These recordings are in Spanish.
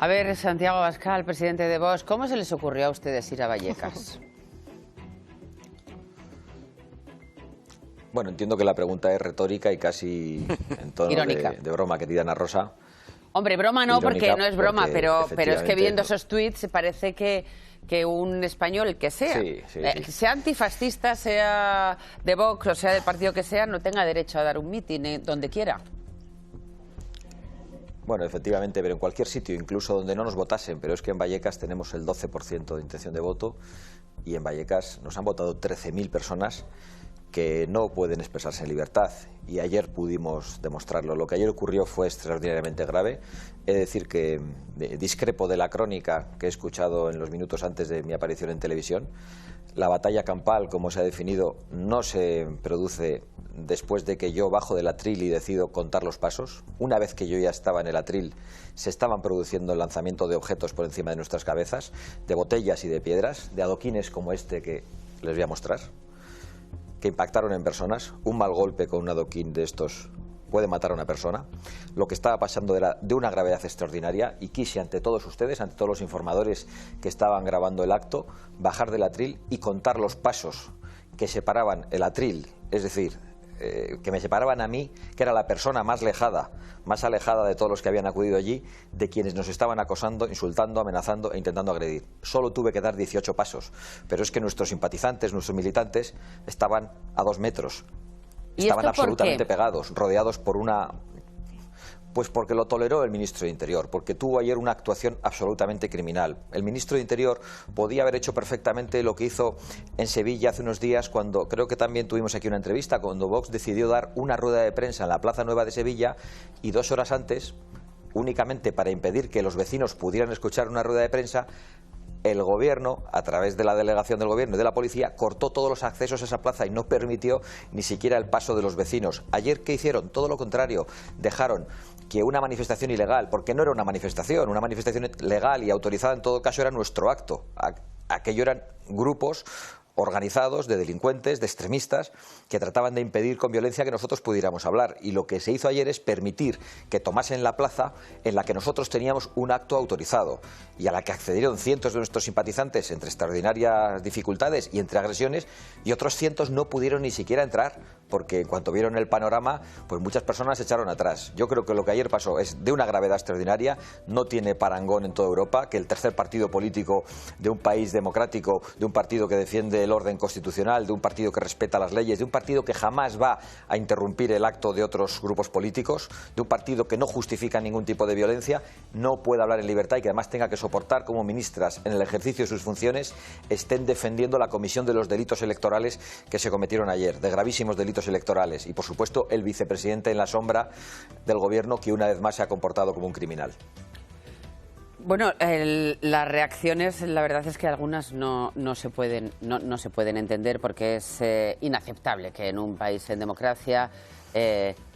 A ver, Santiago Abascal, presidente de Vox, ¿cómo se les ocurrió a ustedes ir a Vallecas? Bueno, entiendo que la pregunta es retórica y casi en tono de broma, querida Ana Rosa. Hombre, broma no, porque no es broma, pero es que viendo no. esos tuits parece que un español, el que sea, sea antifascista, sea de Vox o sea del partido que sea, no tenga derecho a dar un mitin donde quiera. Bueno, efectivamente, pero en cualquier sitio, incluso donde no nos votasen, pero es que en Vallecas tenemos el 12% de intención de voto y en Vallecas nos han votado 13.000 personas que no pueden expresarse en libertad y ayer pudimos demostrarlo. Lo que ayer ocurrió fue extraordinariamente grave. He de decir que discrepo de la crónica que he escuchado en los minutos antes de mi aparición en televisión. La batalla campal, como se ha definido, no se produce después de que yo bajo del atril y decido contar los pasos. Una vez que yo ya estaba en el atril, se estaban produciendo el lanzamiento de objetos por encima de nuestras cabezas, de botellas y de piedras, de adoquines como este que les voy a mostrar, que impactaron en personas. Un mal golpe con un adoquín de estos puede matar a una persona. Lo que estaba pasando era de una gravedad extraordinaria y quise ante todos ustedes, ante todos los informadores que estaban grabando el acto, bajar del atril y contar los pasos que separaban el atril, es decir, que me separaban a mí, que era la persona más alejada de todos los que habían acudido allí, de quienes nos estaban acosando, insultando, amenazando e intentando agredir. Solo tuve que dar 18 pasos, pero es que nuestros simpatizantes, nuestros militantes, estaban a 2 metros. Estaban absolutamente pegados, rodeados por una... Pues porque lo toleró el ministro de Interior, porque tuvo ayer una actuación absolutamente criminal. El ministro de Interior podía haber hecho perfectamente lo que hizo en Sevilla hace unos días, cuando creo que también tuvimos aquí una entrevista, cuando Vox decidió dar una rueda de prensa en la Plaza Nueva de Sevilla y 2 horas antes, únicamente para impedir que los vecinos pudieran escuchar una rueda de prensa, el gobierno, a través de la delegación del gobierno y de la policía, cortó todos los accesos a esa plaza y no permitió ni siquiera el paso de los vecinos. Ayer, ¿qué hicieron? Todo lo contrario, dejaron que una manifestación ilegal, porque no era una manifestación legal y autorizada en todo caso era nuestro acto. Aquello eran grupos organizados de delincuentes, de extremistas, que trataban de impedir con violencia que nosotros pudiéramos hablar. Y lo que se hizo ayer es permitir que tomasen la plaza en la que nosotros teníamos un acto autorizado y a la que accedieron cientos de nuestros simpatizantes entre extraordinarias dificultades y entre agresiones, y otros cientos no pudieron ni siquiera entrar porque en cuanto vieron el panorama, pues muchas personas se echaron atrás. Yo creo que lo que ayer pasó es de una gravedad extraordinaria, no tiene parangón en toda Europa, que el tercer partido político de un país democrático, de un partido que defiende el orden constitucional, de un partido que respeta las leyes, de un partido que jamás va a interrumpir el acto de otros grupos políticos, de un partido que no justifica ningún tipo de violencia, no puede hablar en libertad y que además tenga que soportar como ministras en el ejercicio de sus funciones estén defendiendo la comisión de los delitos electorales que se cometieron ayer, de gravísimos delitos electorales, y por supuesto el vicepresidente en la sombra del gobierno, que una vez más se ha comportado como un criminal. Bueno, las reacciones, la verdad es que algunas no se pueden entender, porque es inaceptable que en un país en democracia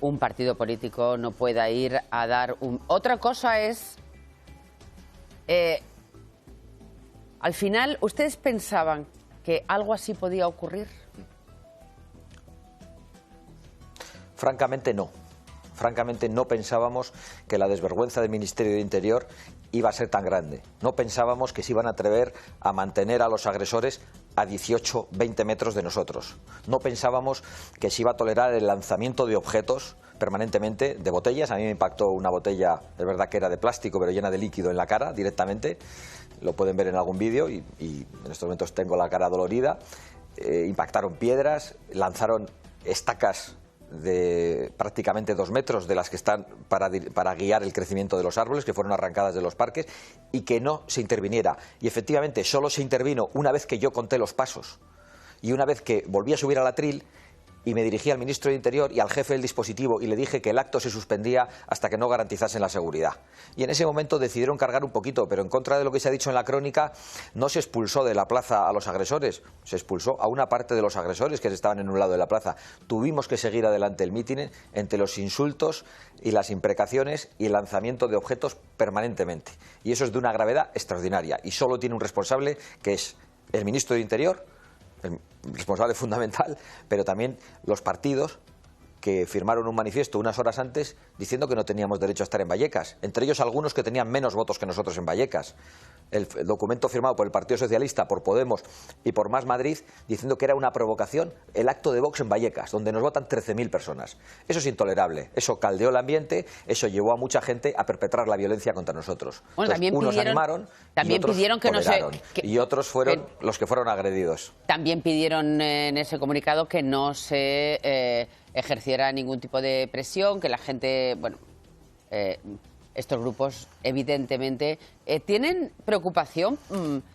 un partido político no pueda ir a dar un... Otra cosa es... al final, ¿ustedes pensaban que algo así podía ocurrir? Francamente no. Francamente no pensábamos que la desvergüenza del Ministerio de Interior iba a ser tan grande. No pensábamos que se iban a atrever a mantener a los agresores a 18, 20 metros de nosotros. No pensábamos que se iba a tolerar el lanzamiento de objetos permanentemente, de botellas. A mí me impactó una botella, es verdad que era de plástico, pero llena de líquido en la cara directamente. Lo pueden ver en algún vídeo y en estos momentos tengo la cara dolorida. Impactaron piedras, lanzaron estacas de prácticamente 2 metros de las que están para guiar el crecimiento de los árboles, que fueron arrancadas de los parques, y que no se interviniera. Y efectivamente solo se intervino una vez que yo conté los pasos y una vez que volví a subir al atril y me dirigí al ministro de Interior y al jefe del dispositivo y le dije que el acto se suspendía hasta que no garantizasen la seguridad. Y en ese momento decidieron cargar un poquito, pero en contra de lo que se ha dicho en la crónica, no se expulsó de la plaza a los agresores, se expulsó a una parte de los agresores que estaban en un lado de la plaza. Tuvimos que seguir adelante el mitin entre los insultos y las imprecaciones y el lanzamiento de objetos permanentemente. Y eso es de una gravedad extraordinaria y solo tiene un responsable, que es el ministro de Interior, el responsable fundamental, pero también los partidos que firmaron un manifiesto unas horas antes diciendo que no teníamos derecho a estar en Vallecas, entre ellos algunos que tenían menos votos que nosotros en Vallecas. El documento firmado por el Partido Socialista, por Podemos y por Más Madrid, diciendo que era una provocación el acto de Vox en Vallecas, donde nos votan 13.000 personas. Eso es intolerable, eso caldeó el ambiente, eso llevó a mucha gente a perpetrar la violencia contra nosotros. Bueno, entonces, unos animaron también y otros pidieron que toleraron, no se, y otros fueron los que fueron agredidos. También pidieron en ese comunicado que no se ejerciera ningún tipo de presión, que la gente, bueno, estos grupos evidentemente tienen preocupación.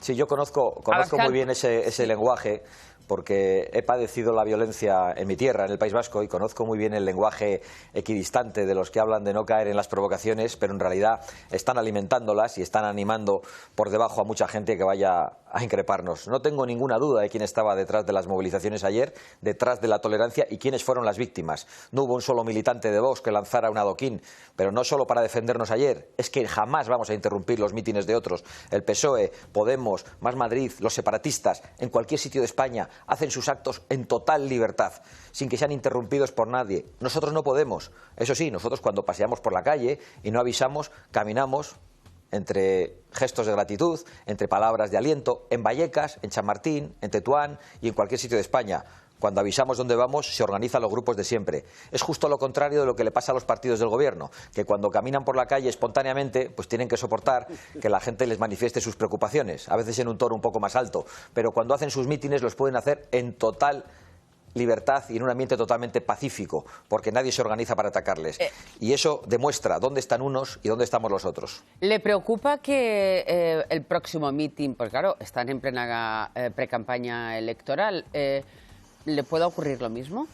Sí, yo conozco muy bien ese lenguaje, porque he padecido la violencia en mi tierra, en el País Vasco, y conozco muy bien el lenguaje equidistante de los que hablan de no caer en las provocaciones, pero en realidad están alimentándolas y están animando por debajo a mucha gente que vaya a increparnos. No tengo ninguna duda de quién estaba detrás de las movilizaciones ayer, detrás de la tolerancia, y quiénes fueron las víctimas. No hubo un solo militante de Vox que lanzara un adoquín, pero no solo para defendernos ayer, es que jamás vamos a interrumpir los mítines de otros. El PSOE, Podemos, Más Madrid, los separatistas, en cualquier sitio de España, hacen sus actos en total libertad, sin que sean interrumpidos por nadie. Nosotros no podemos. Eso sí, nosotros cuando paseamos por la calle y no avisamos, caminamos entre gestos de gratitud, entre palabras de aliento, en Vallecas, en Chamartín, en Tetuán y en cualquier sitio de España. Cuando avisamos dónde vamos, se organizan los grupos de siempre. Es justo lo contrario de lo que le pasa a los partidos del gobierno, que cuando caminan por la calle espontáneamente, pues tienen que soportar que la gente les manifieste sus preocupaciones, a veces en un tono un poco más alto, pero cuando hacen sus mítines los pueden hacer en total libertad y en un ambiente totalmente pacífico, porque nadie se organiza para atacarles. Y eso demuestra dónde están unos y dónde estamos los otros. ¿Le preocupa que el próximo mitin, pues claro, están en plena precampaña electoral, ¿le pueda ocurrir lo mismo?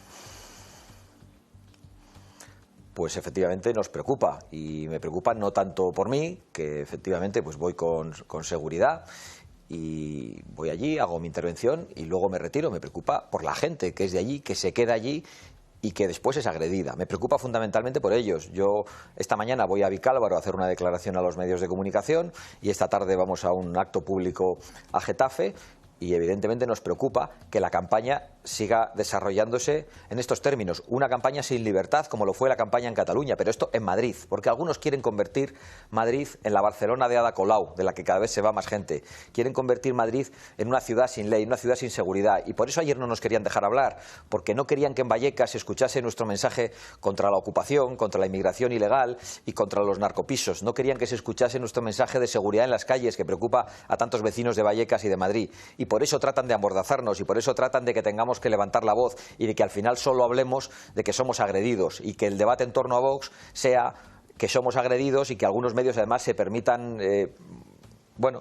Pues efectivamente nos preocupa, y me preocupa no tanto por mí, que efectivamente pues voy con seguridad y voy allí, hago mi intervención y luego me retiro. Me preocupa por la gente que es de allí, que se queda allí y que después es agredida. Me preocupa fundamentalmente por ellos. Yo esta mañana voy a Vicálvaro a hacer una declaración a los medios de comunicación y esta tarde vamos a un acto público a Getafe. Y evidentemente nos preocupa que la campaña siga desarrollándose en estos términos. Una campaña sin libertad, como lo fue la campaña en Cataluña, pero esto en Madrid, porque algunos quieren convertir Madrid en la Barcelona de Ada Colau, de la que cada vez se va más gente. Quieren convertir Madrid en una ciudad sin ley, una ciudad sin seguridad. Y por eso ayer no nos querían dejar hablar, porque no querían que en Vallecas se escuchase nuestro mensaje contra la ocupación, contra la inmigración ilegal y contra los narcopisos. No querían que se escuchase nuestro mensaje de seguridad en las calles, que preocupa a tantos vecinos de Vallecas y de Madrid. Y por eso tratan de amordazarnos y por eso tratan de que tengamos que levantar la voz y de que al final solo hablemos de que somos agredidos y que el debate en torno a Vox sea que somos agredidos y que algunos medios además se permitan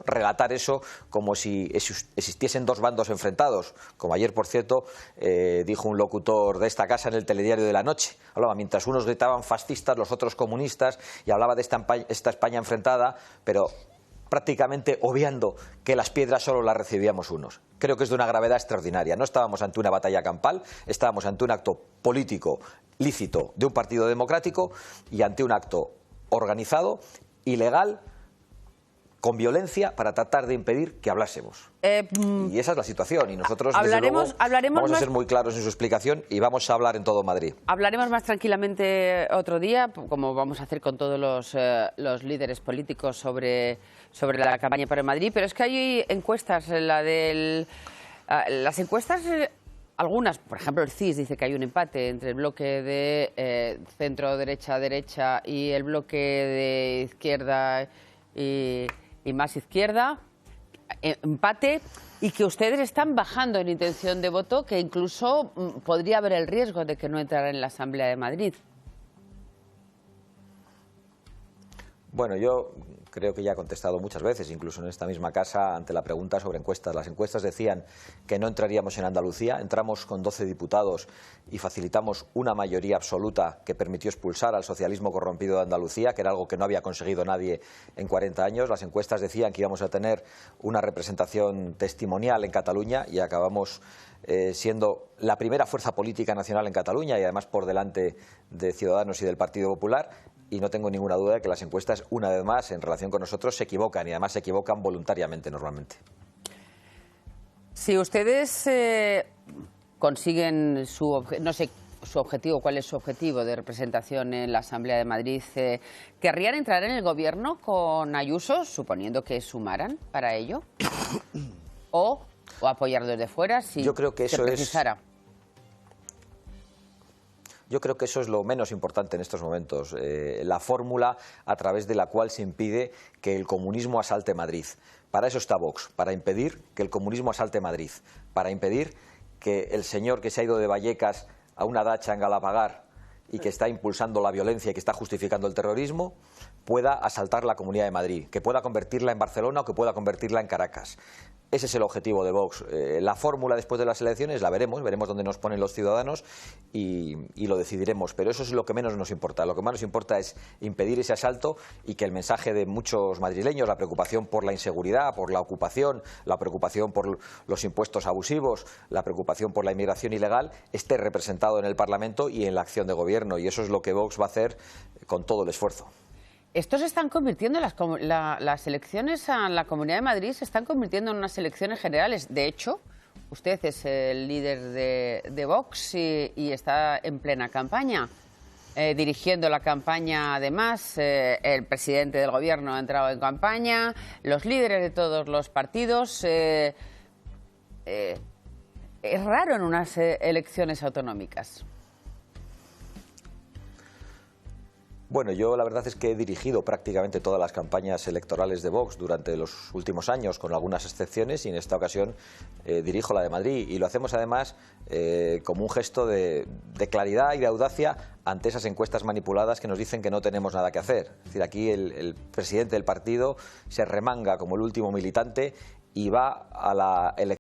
relatar eso como si existiesen dos bandos enfrentados, como ayer, por cierto, dijo un locutor de esta casa en el telediario de la noche. Hablaba, mientras unos gritaban fascistas, los otros comunistas, y hablaba de esta España enfrentada, pero prácticamente obviando que las piedras solo las recibíamos unos. Creo que es de una gravedad extraordinaria. No estábamos ante una batalla campal, estábamos ante un acto político lícito de un partido democrático y ante un acto organizado, ilegal, con violencia, para tratar de impedir que hablásemos. Y esa es la situación, y nosotros desde luego vamos a ser muy claros en su explicación y vamos a hablar en todo Madrid. Hablaremos más tranquilamente otro día, como vamos a hacer con todos los líderes políticos sobre la campaña para Madrid, pero es que hay encuestas, las encuestas, algunas, por ejemplo el CIS dice que hay un empate entre el bloque de centro-derecha y el bloque de izquierda y más izquierda, empate, y que ustedes están bajando en intención de voto, que incluso podría haber el riesgo de que no entrara en la Asamblea de Madrid. Bueno, yo creo que ya he contestado muchas veces, incluso en esta misma casa, ante la pregunta sobre encuestas. Las encuestas decían que no entraríamos en Andalucía. Entramos con 12 diputados y facilitamos una mayoría absoluta que permitió expulsar al socialismo corrompido de Andalucía, que era algo que no había conseguido nadie en 40 años. Las encuestas decían que íbamos a tener una representación testimonial en Cataluña y acabamos siendo la primera fuerza política nacional en Cataluña y además por delante de Ciudadanos y del Partido Popular. Y no tengo ninguna duda de que las encuestas, una vez más, en relación con nosotros, se equivocan, y además se equivocan voluntariamente normalmente. Si ustedes consiguen su objetivo, no sé, su objetivo, cuál es su objetivo de representación en la Asamblea de Madrid. ¿Querrían entrar en el gobierno con Ayuso, suponiendo que sumaran para ello? ¿O apoyarlo desde fuera si Yo creo que se precisara? Yo creo que eso es lo menos importante en estos momentos, la fórmula a través de la cual se impide que el comunismo asalte Madrid. Para eso está Vox, para impedir que el comunismo asalte Madrid, para impedir que el señor que se ha ido de Vallecas a una dacha en Galapagar y que está impulsando la violencia y que está justificando el terrorismo, pueda asaltar la Comunidad de Madrid, que pueda convertirla en Barcelona o que pueda convertirla en Caracas. Ese es el objetivo de Vox. La fórmula después de las elecciones la veremos dónde nos ponen los ciudadanos y lo decidiremos. Pero eso es lo que menos nos importa. Lo que más nos importa es impedir ese asalto y que el mensaje de muchos madrileños, la preocupación por la inseguridad, por la ocupación, la preocupación por los impuestos abusivos, la preocupación por la inmigración ilegal, esté representado en el Parlamento y en la acción de gobierno. Y eso es lo que Vox va a hacer con todo el esfuerzo. Estos se están convirtiendo, las elecciones a la Comunidad de Madrid se están convirtiendo en unas elecciones generales. De hecho, usted es el líder de Vox y está en plena campaña, dirigiendo la campaña además. El presidente del Gobierno ha entrado en campaña, los líderes de todos los partidos. Es raro en unas elecciones autonómicas. Bueno, yo la verdad es que he dirigido prácticamente todas las campañas electorales de Vox durante los últimos años, con algunas excepciones, y en esta ocasión dirijo la de Madrid. Y lo hacemos además como un gesto de claridad y de audacia ante esas encuestas manipuladas que nos dicen que no tenemos nada que hacer. Es decir, aquí el presidente del partido se remanga como el último militante y va a la elección